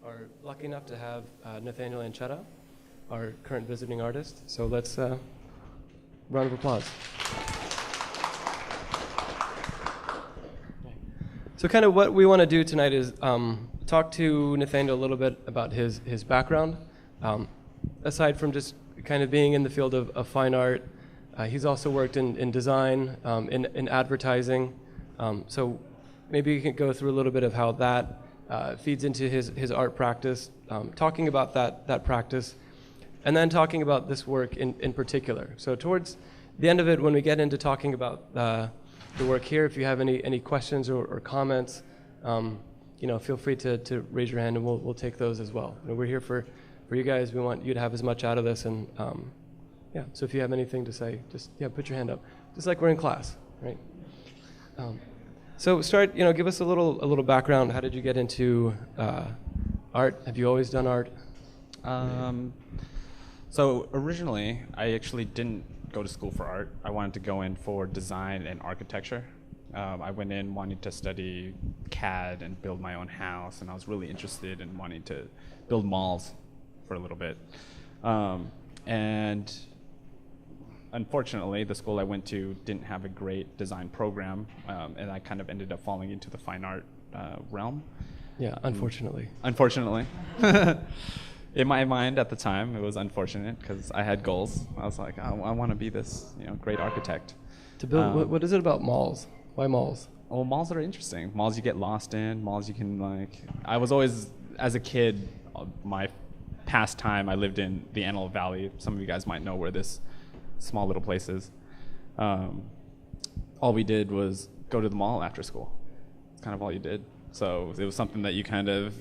are lucky enough to have Nathaniel Ancheta, our current visiting artist. So let's round of applause. So kind of what we want to do tonight is talk to Nathaniel a little bit about his background. Aside from just kind of being in the field of fine art, he's also worked in design, in advertising. So maybe you can go through a little bit of how that feeds into his art practice, talking about that practice, and then talking about this work in particular. So towards the end of it, when we get into talking about the work here, if you have any questions or comments, feel free to raise your hand and we'll take those as well. We're here for you guys. We want you to have as much out of this, and so if you have anything to say, just put your hand up, just like we're in class, right? So start, give us a little background. How did you get into art? Have you always done art? So originally, I actually didn't go to school for art. I wanted to go in for design and architecture. I went in wanting to study CAD and build my own house, and I was really interested in wanting to build malls for a little bit. And unfortunately, the school I went to didn't have a great design program, and I kind of ended up falling into the fine art realm. Yeah, unfortunately. Unfortunately. In my mind at the time, it was unfortunate because I had goals. I was like, I want to be this great architect. To build, what is it about malls? Why malls? Well, malls are interesting. Malls you get lost in. Malls you can I was always, as a kid, my pastime, I lived in the Antelope Valley. Some of you guys might know where this small little place is. All we did was go to the mall after school. That's kind of all you did. So it was something that you kind of,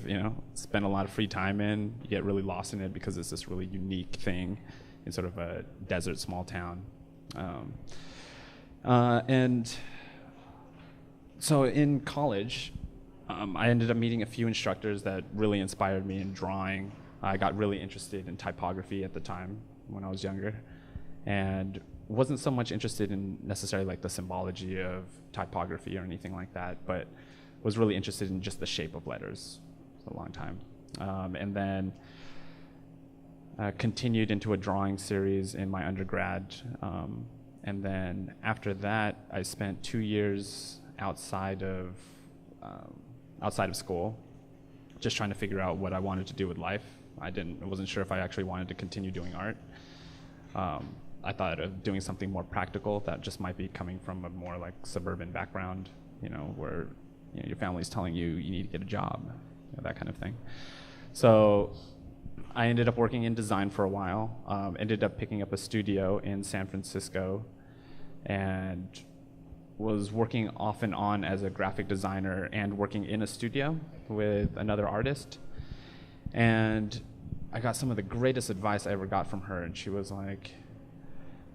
spend a lot of free time in. You get really lost in it because it's this really unique thing in sort of a desert small town. And so in college, I ended up meeting a few instructors that really inspired me in drawing. I got really interested in typography at the time when I was younger, and wasn't so much interested in necessarily like the symbology of typography or anything like that, but was really interested in just the shape of letters for a long time. And then continued into a drawing series in my undergrad. And then after that, I spent 2 years outside of school, just trying to figure out what I wanted to do with life. I wasn't sure if I actually wanted to continue doing art. I thought of doing something more practical that just might be coming from a more like suburban background, where your family's telling you need to get a job, that kind of thing. So I ended up working in design for a while, ended up picking up a studio in San Francisco, and was working off and on as a graphic designer and working in a studio with another artist. And I got some of the greatest advice I ever got from her, and she was like,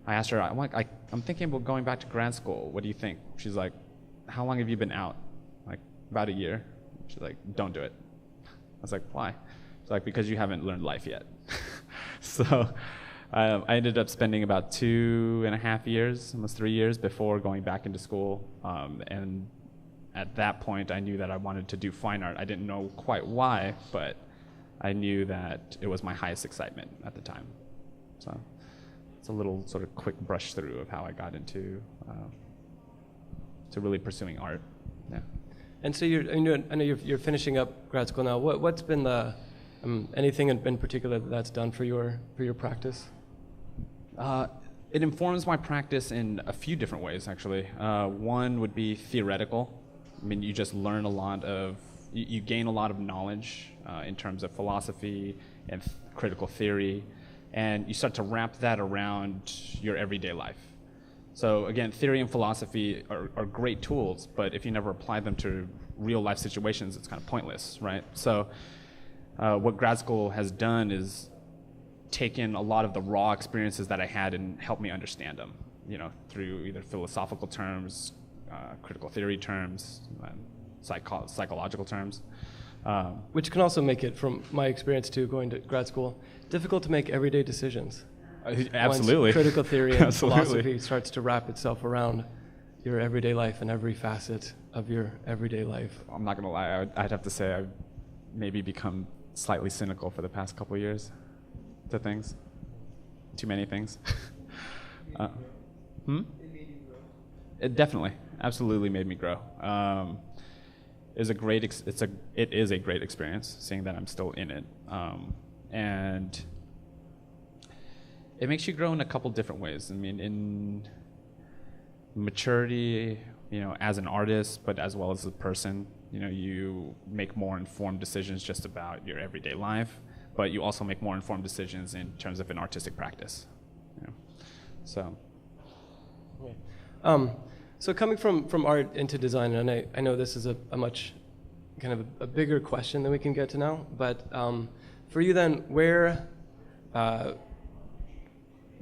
I asked her, I'm thinking about going back to grad school. What do you think? She's like, how long have you been out? Like, about a year. She's like, don't do it. I was like, why? She's like, because you haven't learned life yet. So I ended up spending about 2.5 years, almost 3 years before going back into school. And at that point, I knew that I wanted to do fine art. I didn't know quite why, but I knew that it was my highest excitement at the time. So it's a little sort of quick brush through of how I got into to really pursuing art. Yeah. And so I know you're finishing up grad school now. What's been the anything in particular that's done for your practice? It informs my practice in a few different ways, actually. One would be theoretical. I mean, you just learn you gain a lot of knowledge in terms of philosophy and critical theory, and you start to wrap that around your everyday life. So again, theory and philosophy are great tools, but if you never apply them to real life situations, it's kind of pointless, right? So what grad school has done is taken a lot of the raw experiences that I had and helped me understand them, through either philosophical terms, critical theory terms, psychological terms. Which can also make it, from my experience too, going to grad school, difficult to make everyday decisions. Absolutely. Once critical theory and Absolutely. philosophy starts to wrap itself around your everyday life and every facet of your everyday life. I'm not going to lie, I'd have to say I've maybe become slightly cynical for the past couple years to things. Too many things. It definitely, absolutely made me grow. It is a great experience seeing that I'm still in it, and it makes you grow in a couple different ways. I mean, in maturity, as an artist, but as well as a person. You make more informed decisions just about your everyday life, but you also make more informed decisions in terms of an artistic practice. So. So coming from art into design, and I know this is a much kind of a bigger question than we can get to now, but for you then, where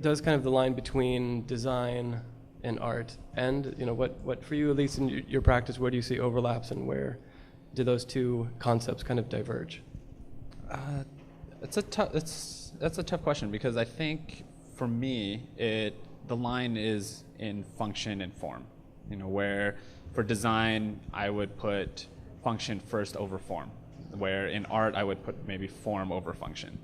does kind of the line between design and art end? What for you, at least in your practice, where do you see overlaps and where do those two concepts kind of diverge? That's a tough question, because I think for me, the line is in function and form. Where for design, I would put function first over form, where in art, I would put maybe form over function.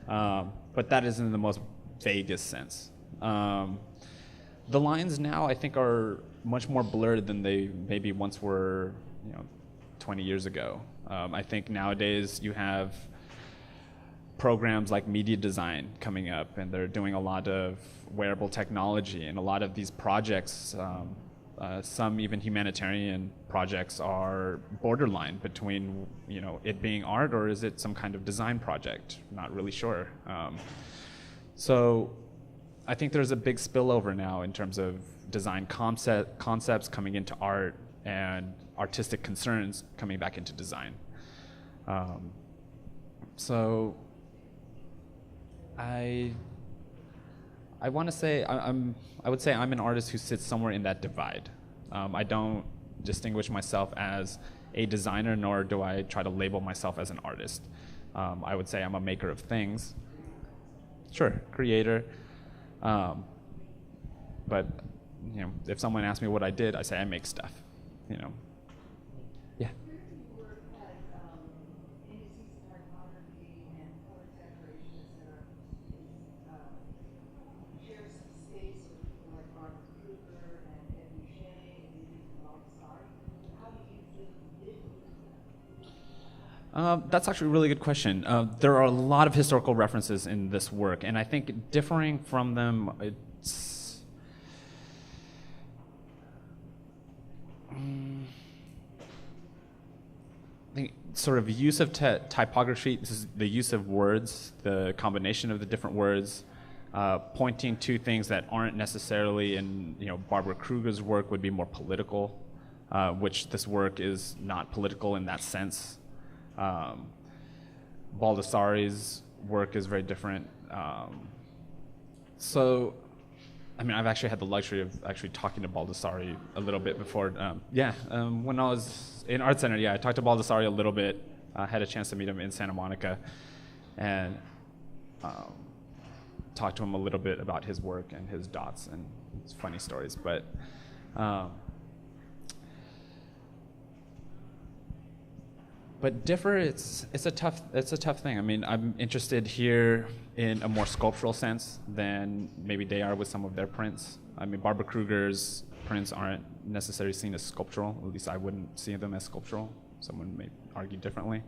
But that is in the most vaguest sense. The lines now, I think, are much more blurred than they maybe once were, 20 years ago. I think nowadays you have programs like media design coming up, and they're doing a lot of wearable technology, and a lot of these projects, some even humanitarian projects, are borderline between it being art or is it some kind of design project. Not really sure. So I think there's a big spillover now in terms of design concepts coming into art and artistic concerns coming back into design. So I want to say I would say I'm an artist who sits somewhere in that divide. I don't distinguish myself as a designer, nor do I try to label myself as an artist. I would say I'm a maker of things. Sure, creator. But if someone asks me what I did, I say I make stuff. Yeah. That's actually a really good question. There are a lot of historical references in this work, and I think differing from them, I think sort of use of typography, this is the use of words, the combination of the different words, pointing to things that aren't necessarily in, Barbara Kruger's work would be more political, which this work is not political in that sense. Baldessari's work is very different. So, I've actually had the luxury of actually talking to Baldessari a little bit before. When I was in Art Center, I talked to Baldessari a little bit. I had a chance to meet him in Santa Monica, and talked to him a little bit about his work and his dots and his funny stories. But differ, it's a tough thing. I'm interested here in a more sculptural sense than maybe they are with some of their prints. Barbara Kruger's prints aren't necessarily seen as sculptural. At least I wouldn't see them as sculptural. Someone may argue differently.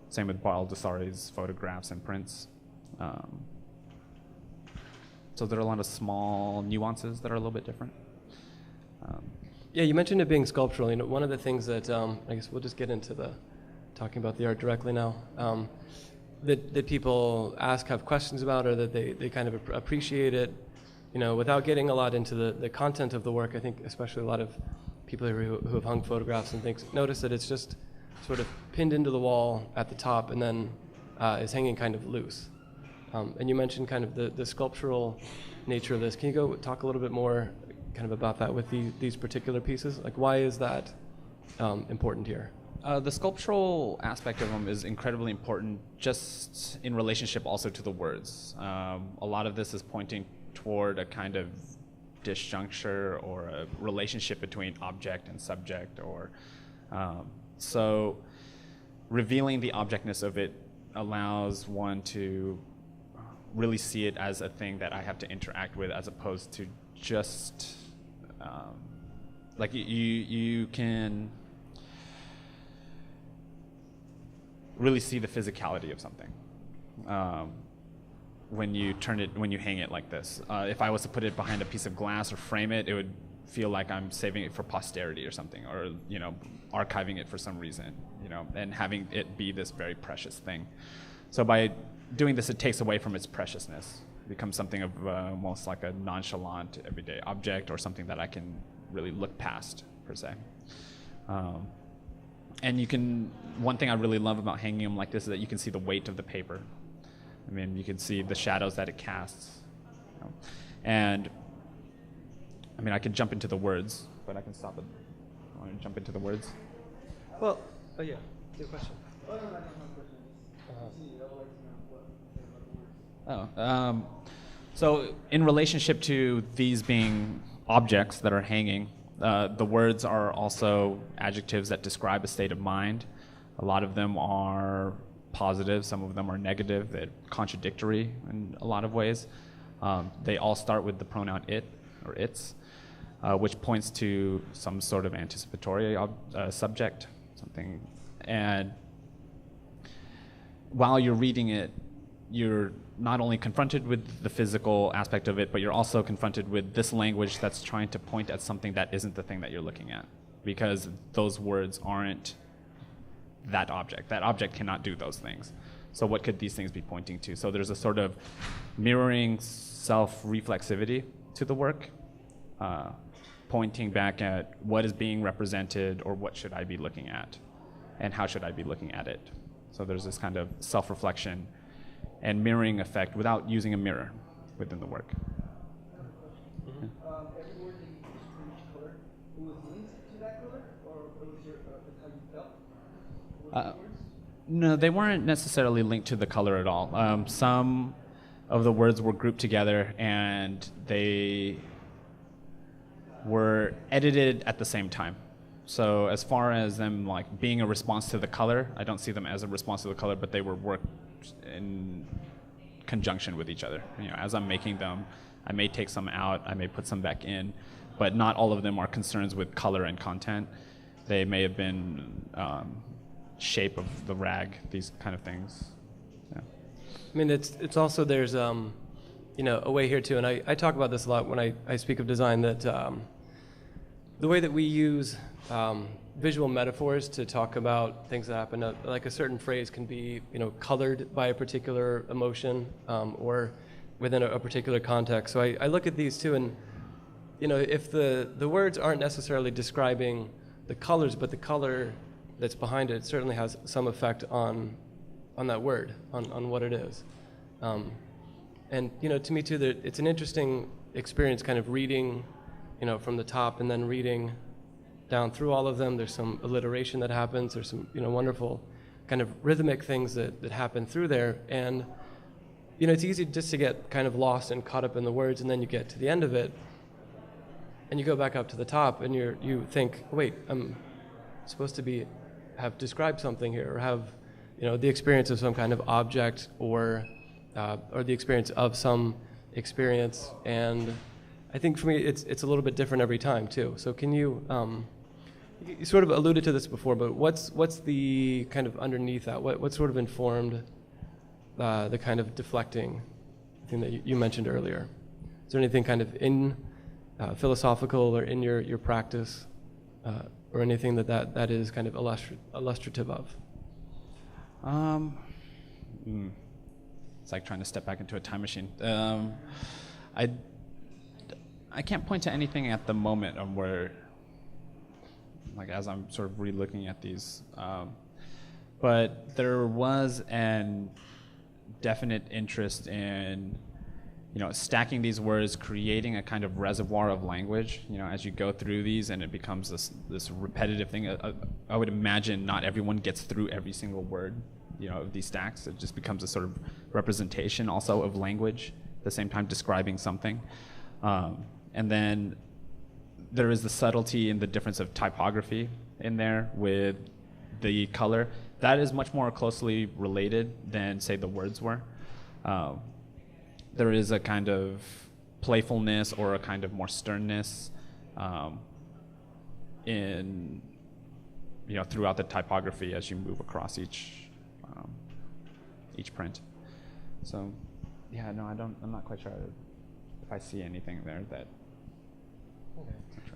Same with Baldessari's photographs and prints. So there are a lot of small nuances that are a little bit different. Yeah, you mentioned it being sculptural. One of the things that I guess we'll just get into talking about the art directly now. That people have questions about, or that they kind of appreciate it, without getting a lot into the content of the work. I think especially a lot of people who have hung photographs and things notice that it's just sort of pinned into the wall at the top and then is hanging kind of loose. And you mentioned kind of the sculptural nature of this. Can you go talk a little bit more kind of about that with these particular pieces? Like, why is that important here? The sculptural aspect of them is incredibly important, just in relationship also to the words. A lot of this is pointing toward a kind of disjuncture or a relationship between object and subject, or so revealing the objectness of it allows one to really see it as a thing that I have to interact with, as opposed to just like you can really see the physicality of something when you hang it like this. If I was to put it behind a piece of glass or frame it, it would feel like I'm saving it for posterity or something, or archiving it for some reason, and having it be this very precious thing. So by doing this, it takes away from its preciousness. It becomes something of almost like a nonchalant everyday object, or something that I can really look past, per se. And one thing I really love about hanging them like this is that you can see the weight of the paper. I mean, you can see the shadows that it casts. And I mean, I could jump into the words, but I can stop it. I want to jump into the words. Well, yeah, your question. So in relationship to these being objects that are hanging, the words are also adjectives that describe a state of mind. A lot of them are positive, some of them are negative, they're contradictory in a lot of ways. They all start with the pronoun it or its, which points to some sort of anticipatory subject, something. And while you're reading it, you're not only confronted with the physical aspect of it, but you're also confronted with this language that's trying to point at something that isn't the thing that you're looking at, because those words aren't that object. That object cannot do those things. So what could these things be pointing to? So there's a sort of mirroring self-reflexivity to the work, pointing back at what is being represented, or what should I be looking at, and how should I be looking at it. So there's this kind of self-reflection and mirroring effect without using a mirror within the work. Every word that you used for each color, it was linked to that color, or it was how you felt? Were the words? No, they weren't necessarily linked to the color at all. Some of the words were grouped together, and they were edited at the same time. So as far as them like being a response to the color, I don't see them as a response to the color, but they were worked in conjunction with each other. As I'm making them, I may take some out, I may put some back in, but not all of them are concerns with color and content. They may have been shape of the rag, these kind of things. Yeah. I mean, it's also, there's a way here too, and I talk about this a lot when I speak of design, that the way that we use visual metaphors to talk about things that happen, like a certain phrase can be colored by a particular emotion or within a particular context. So I look at these too, and if the words aren't necessarily describing the colors, but the color that's behind it certainly has some effect on that word, on what it is. And to me too, that it's an interesting experience, kind of reading from the top and then reading down through all of them. There's some alliteration that happens. There's some wonderful kind of rhythmic things that happen through there. And it's easy just to get kind of lost and caught up in the words, and then you get to the end of it and you go back up to the top and you think, wait, I'm supposed to have described something here, or have the experience of some kind of object, or the experience of some experience. And I think for me it's a little bit different every time too. So can you sort of alluded to this before, but what's the kind of underneath that? What sort of informed the kind of deflecting thing that you mentioned earlier? Is there anything kind of in philosophical or in your practice, or anything that is kind of illustrative of? It's like trying to step back into a time machine. I can't point to anything at the moment of where, like, as I'm sort of re-looking at these, but there was an definite interest in, stacking these words, creating a kind of reservoir of language, as you go through these, and it becomes this repetitive thing. I would imagine not everyone gets through every single word, of these stacks. It just becomes a sort of representation also of language, at the same time describing something. And then there is the subtlety in the difference of typography in there with the color. that is much more closely related than, say, the words were. There is a kind of playfulness or a kind of more sternness in, throughout the typography as you move across each print. So, yeah, no, I'm not quite sure if I see anything there that.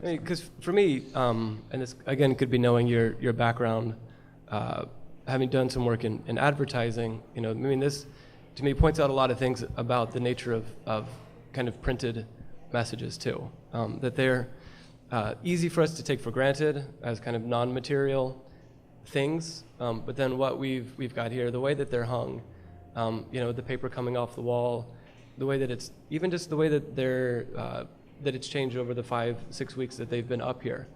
Because for me, and this again could be knowing your background, having done some work in advertising, this to me points out a lot of things about the nature of kind of printed messages too, that they're easy for us to take for granted as kind of non-material things, but then what we've got here, the way that they're hung, the paper coming off the wall, the way that it's, even just the way that they're, that it's changed over the 5-6 weeks that they've been up here.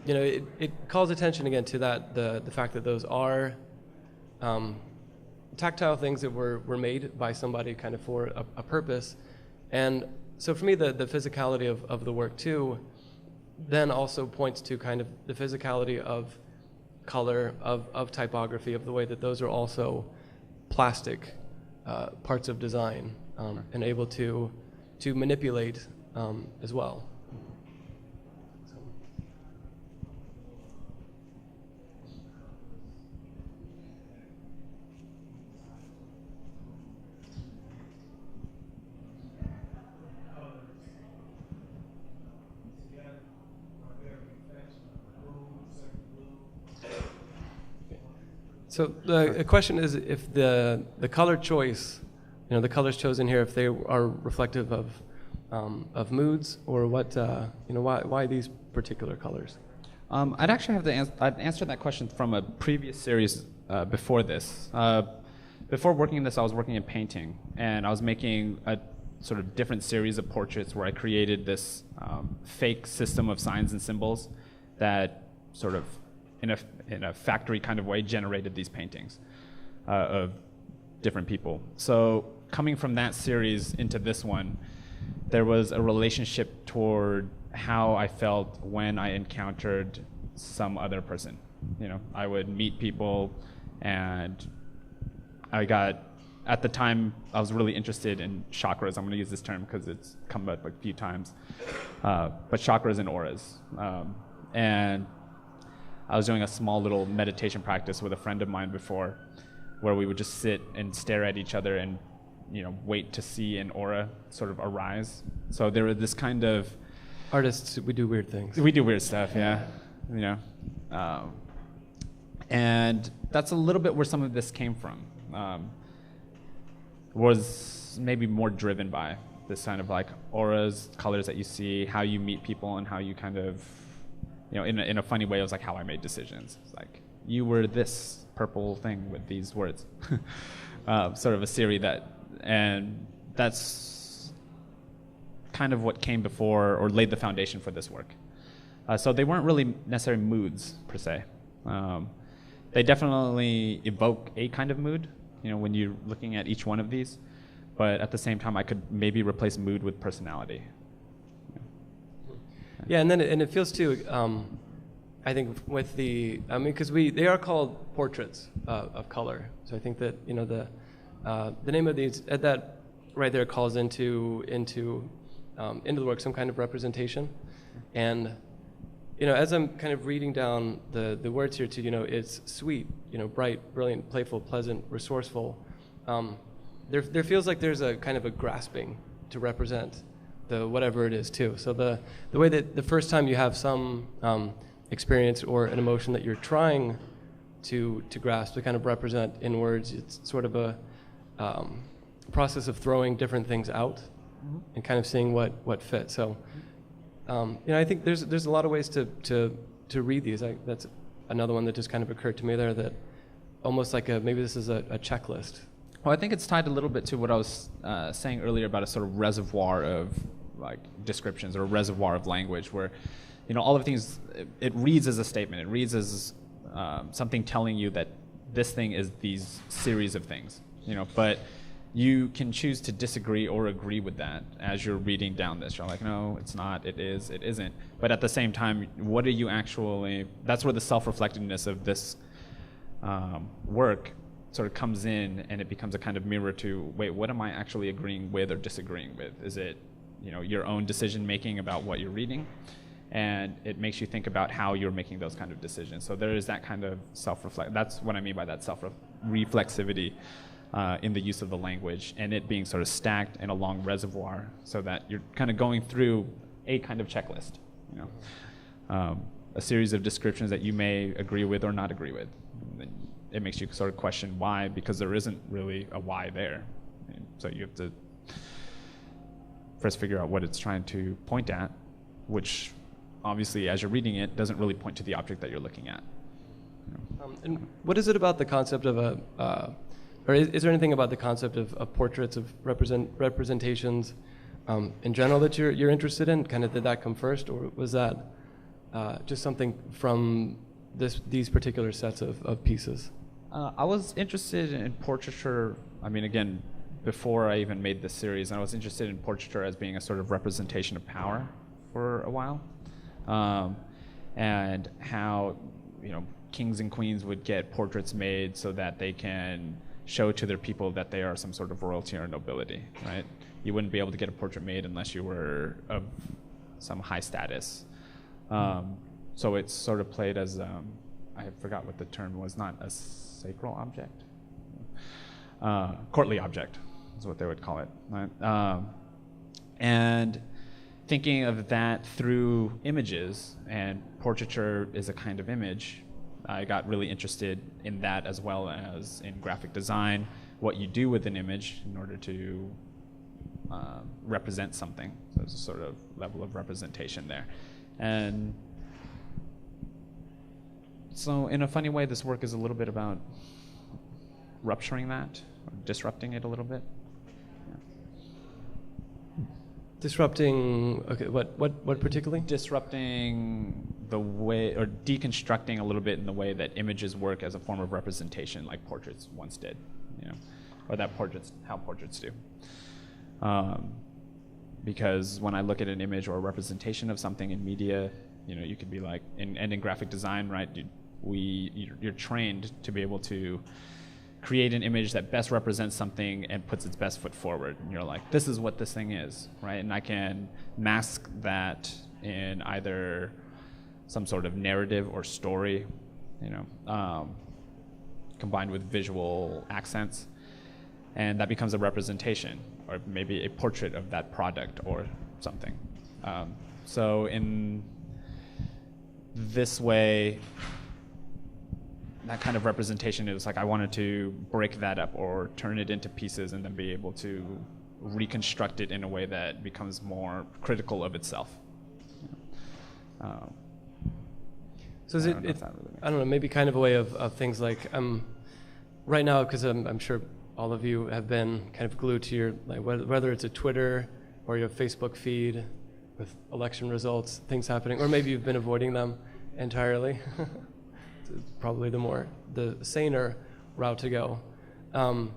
It calls attention again to that, the fact that those are tactile things that were made by somebody kind of for a purpose. And so for me, the physicality of the work too, then also points to kind of the physicality of color, of typography, of the way that those are also plastic parts of design, and able to manipulate as well. So the question is if the color choice, the colors chosen here, if they are reflective of moods, or what, why these particular colors? I'd actually have I'd answer that question from a previous series before this. Before working in this, I was working in painting, and I was making a sort of different series of portraits where I created this fake system of signs and symbols that sort of, in a factory kind of way, generated these paintings of different people. So coming from that series into this one, there was a relationship toward how I felt when I encountered some other person. I would meet people, and at the time, I was really interested in chakras. I'm going to use this term because it's come up a few times, but chakras and auras. And I was doing a small little meditation practice with a friend of mine before, where we would just sit and stare at each other and wait to see an aura sort of arise. So there was this kind of... Artists, we do weird things. We do weird stuff, yeah. And that's a little bit where some of this came from. Was maybe more driven by this kind of like auras, colors that you see, how you meet people, and how you kind of, in a funny way, it was like how I made decisions. It's like, you were this purple thing with these words. Sort of a series and that's kind of what came before or laid the foundation for this work. So they weren't really necessarily moods per se. They definitely evoke a kind of mood, when you're looking at each one of these, but at the same time I could maybe replace mood with personality. Yeah, and then it feels too, I think with because they are called portraits of color. So I think that the name of these that right there calls into the work some kind of representation, and as I'm kind of reading down the words here too, it's sweet, bright, brilliant, playful, pleasant, resourceful. There feels like there's a kind of a grasping to represent the whatever it is too. So the way that the first time you have some experience or an emotion that you're trying to grasp, to kind of represent in words, it's sort of a process of throwing different things out and kind of seeing what fits. So I think there's a lot of ways to read these. That's another one that just kind of occurred to me there, that almost like maybe this is a checklist. Well, I think it's tied a little bit to what I was saying earlier about a sort of reservoir of like descriptions or a reservoir of language where, all of things, it reads as a statement. It reads as something telling you that this thing is these series of things, but you can choose to disagree or agree with that as you're reading down this. You're like, no, it's not, it is, it isn't. But at the same time, what are you actually, that's where the self-reflectiveness of this work sort of comes in, and it becomes a kind of mirror to, wait, what am I actually agreeing with or disagreeing with? Is it, your own decision making about what you're reading? And it makes you think about how you're making those kind of decisions. So there is that kind of that's what I mean by that self-reflexivity in the use of the language, and it being sort of stacked in a long reservoir, so that you're kind of going through a kind of checklist, a series of descriptions that you may agree with or not agree with. It makes you sort of question why, because there isn't really a why there. And so you have to first figure out what it's trying to point at, which obviously, as you're reading it, doesn't really point to the object that you're looking at. And what is it about the concept of or is there anything about the concept of portraits, of representations in general that you're interested in? Kind of, did that come first, or was that just something from these particular sets of pieces? I was interested in portraiture, again, before I even made this series, I was interested in portraiture as being a sort of representation of power for a while. And how, kings and queens would get portraits made so that they can show to their people that they are some sort of royalty or nobility, right? You wouldn't be able to get a portrait made unless you were of some high status. So it's sort of played as, I forgot what the term was, not a sacral object? Courtly object is what they would call it, right? And thinking of that through images, and portraiture is a kind of image, I got really interested in that, as well as in graphic design, what you do with an image in order to represent something. So there's a sort of level of representation there. And so in a funny way, this work is a little bit about rupturing that, or disrupting it a little bit. Disrupting, okay, what particularly? Disrupting the way, or deconstructing a little bit in the way that images work as a form of representation, like portraits once did, or how portraits do. Because when I look at an image or a representation of something in media, you could be like, and in graphic design, right? You're trained to be able to create an image that best represents something and puts its best foot forward. And you're like, this is what this thing is, right? And I can mask that in either some sort of narrative or story, combined with visual accents. And that becomes a representation, or maybe a portrait of that product or something. So in this way, that kind of representation, it was like I wanted to break that up or turn it into pieces and then be able to reconstruct it in a way that becomes more critical of itself. So is it I don't know, maybe kind of a way of things like, right now, because I'm sure all of you have been kind of glued to your, like, whether it's a Twitter or your Facebook feed with election results, things happening, or maybe you've been avoiding them entirely. Probably the saner route to go. And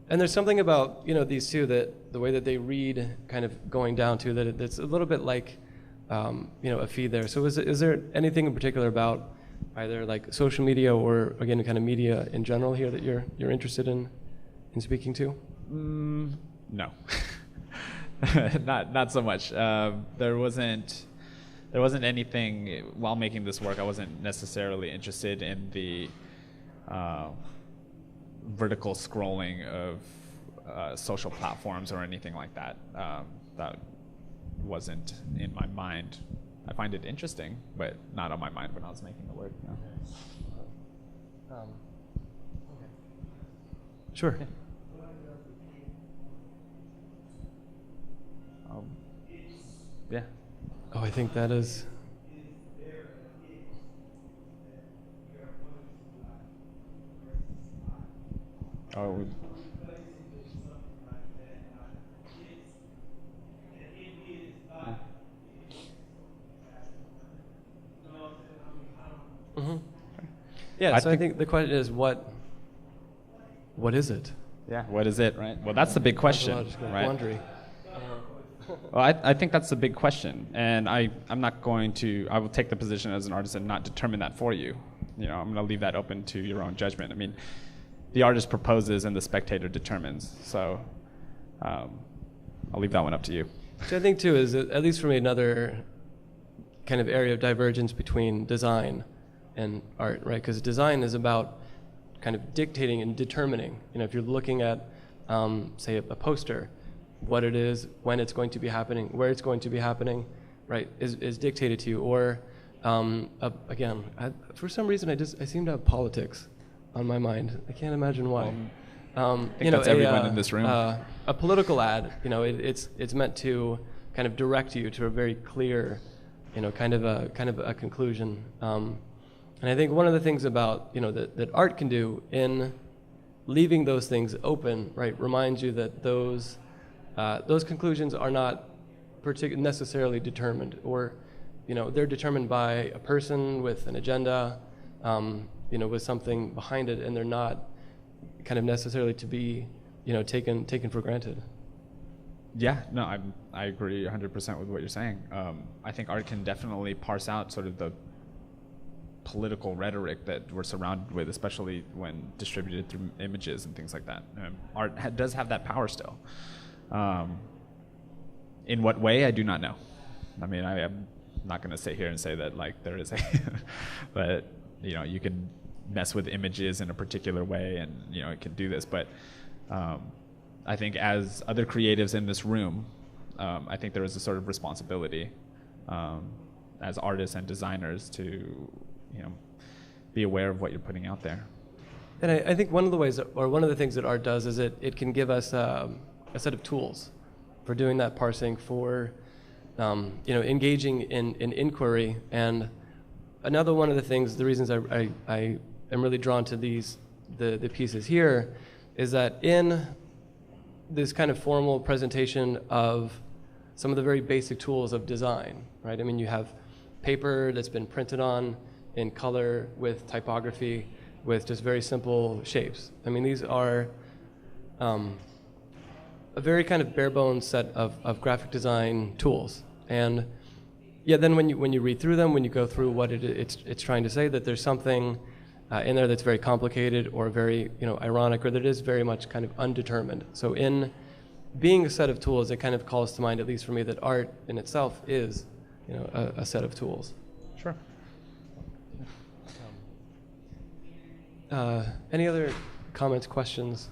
there's something about these two, that the way that they read, kind of going down to that, it's a little bit like a feed there. So is there anything in particular about either like social media or again kind of media in general here that you're interested in speaking to? No, not so much. There wasn't anything while making this work. I wasn't necessarily interested in the vertical scrolling of social platforms or anything like that. That wasn't in my mind. I find it interesting, but not on my mind when I was making the work. No. Okay. Sure. Yeah. Oh, I think that is. Oh. Mm-hmm. Yeah, so I think the question is, what is it? Yeah, what is it, right? Well, that's the big question, right? Quandary. Well, I think that's the big question, and I'm not going to. I will take the position as an artist and not determine that for you. I'm going to leave that open to your own judgment. I mean, the artist proposes and the spectator determines. So I'll leave that one up to you. Which I think too is, at least for me, another kind of area of divergence between design and art, right? Because design is about kind of dictating and determining. If you're looking at, say, a poster, what it is, when it's going to be happening, where it's going to be happening, right, is dictated to you. Or again, for some reason, I seem to have politics on my mind. I can't imagine why. I think that's everyone in this room. A political ad, it's meant to kind of direct you to a very clear, kind of a conclusion. And I think one of the things about that art can do in leaving those things open, right, reminds you that those conclusions are not necessarily determined, or they're determined by a person with an agenda, with something behind it, and they're not kind of necessarily to be taken for granted. Yeah, no, I agree 100% with what you're saying. I think art can definitely parse out sort of the political rhetoric that we're surrounded with, especially when distributed through images and things like that. Art does have that power still. In what way, I do not know. I mean, I am not going to sit here and say that like there is a, but you can mess with images in a particular way, and it can do this. But I think as other creatives in this room, I think there is a sort of responsibility as artists and designers to be aware of what you're putting out there. And I think one of the ways, or one of the things that art does, is it can give us a set of tools for doing that parsing, for engaging in inquiry. And another one of the things, the reasons I am really drawn to the pieces here, is that in this kind of formal presentation of some of the very basic tools of design, right? I mean, you have paper that's been printed on in color with typography, with just very simple shapes. I mean, these are a very kind of bare bones set of graphic design tools. And yeah, then when you read through them, when you go through what it's trying to say, that there's something in there that's very complicated or very ironic, or that is very much kind of undetermined. So in being a set of tools, it kind of calls to mind, at least for me, that art in itself is a set of tools. Sure. Any other comments, questions?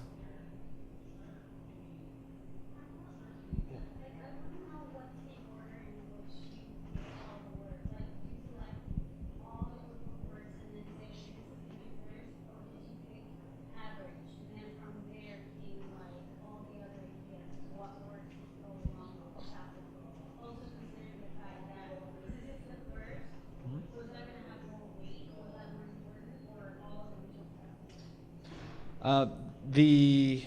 The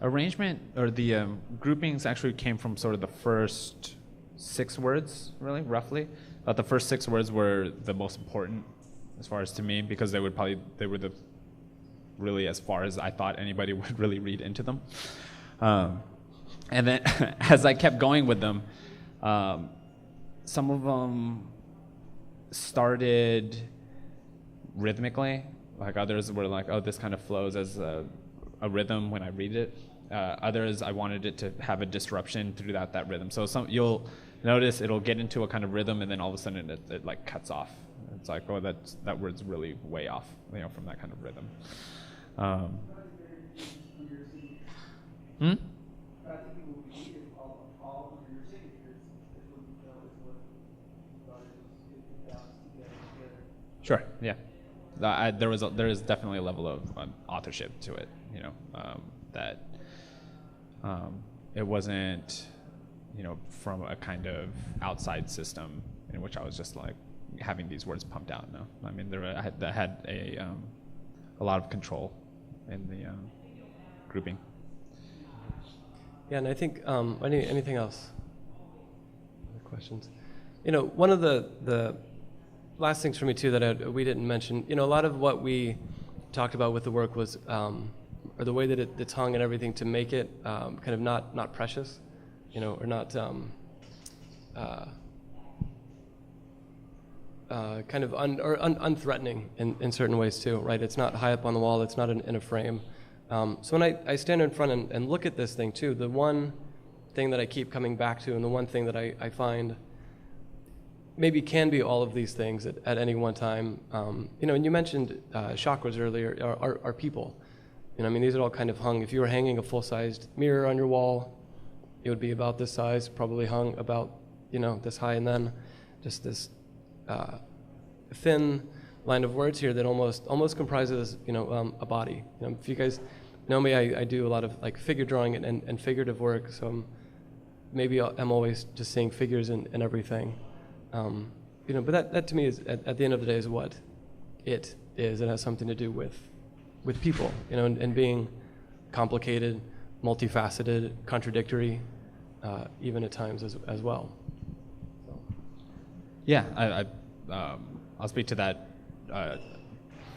arrangement or the groupings actually came from sort of the first 6 words, really, roughly. The first 6 words were the most important, as far as to me, because they were the really as far as I thought anybody would really read into them. And then as I kept going with them, some of them started rhythmically. Like others were like, oh, this kind of flows as a rhythm when I read it. Others, I wanted it to have a disruption throughout that rhythm. So you'll notice it'll get into a kind of rhythm, and then all of a sudden it like cuts off. It's like, oh, that word's really way off, from that kind of rhythm. Sure. Yeah. There is definitely a level of authorship to it, that it wasn't, from a kind of outside system in which I was just like having these words pumped out. No, I mean I had a lot of control in the grouping. Yeah, and I think anything else? Other questions? One of the last things for me too that we didn't mention, a lot of what we talked about with the work was, or the way that it's hung and everything, to make it kind of not precious, or not kind of unthreatening in certain ways too, right? It's not high up on the wall. It's not in a frame. So when I stand in front and look at this thing too, the one thing that I keep coming back to, and the one thing that I find maybe can be all of these things at any one time. And you mentioned chakras earlier, are people. I mean, these are all kind of hung. If you were hanging a full-sized mirror on your wall, it would be about this size, probably hung about, this high, and then just this thin line of words here that almost comprises, a body. If you guys know me, I do a lot of like figure drawing and figurative work, so maybe I'm always just seeing figures in everything. But that to me is at the end of the day is what it is. It has something to do with people, and being complicated, multifaceted, contradictory, even at times as well. So. Yeah, I'll speak to that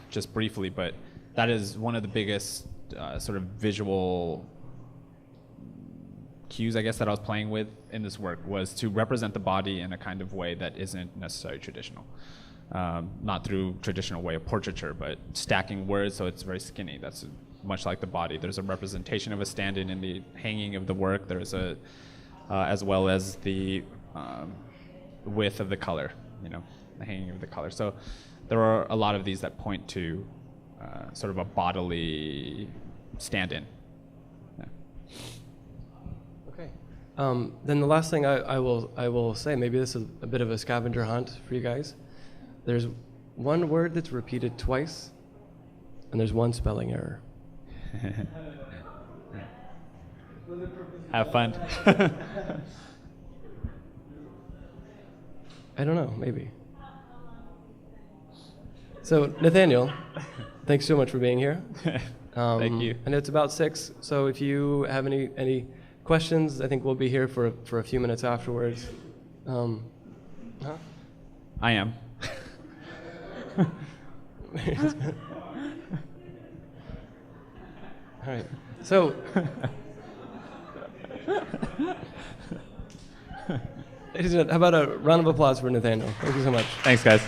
just briefly, but that is one of the biggest sort of visual cues, I guess, that I was playing with in this work, was to represent the body in a kind of way that isn't necessarily traditional. Not through traditional way of portraiture, but stacking words so it's very skinny. That's much like the body. There's a representation of a stand-in in the hanging of the work. There's as well as the width of the color, the hanging of the color. So there are a lot of these that point to sort of a bodily stand-in. Yeah. Okay. Then the last thing I will say, maybe this is a bit of a scavenger hunt for you guys. There's one word that's repeated twice, and there's one spelling error. Have fun. I don't know, maybe. So, Nathaniel, thanks so much for being here. Thank you. And it's about 6, so if you have any questions, I think we'll be here for a few minutes afterwards. I am. All right. So, ladies and gentlemen, how about a round of applause for Nathaniel? Thank you so much. Thanks, guys.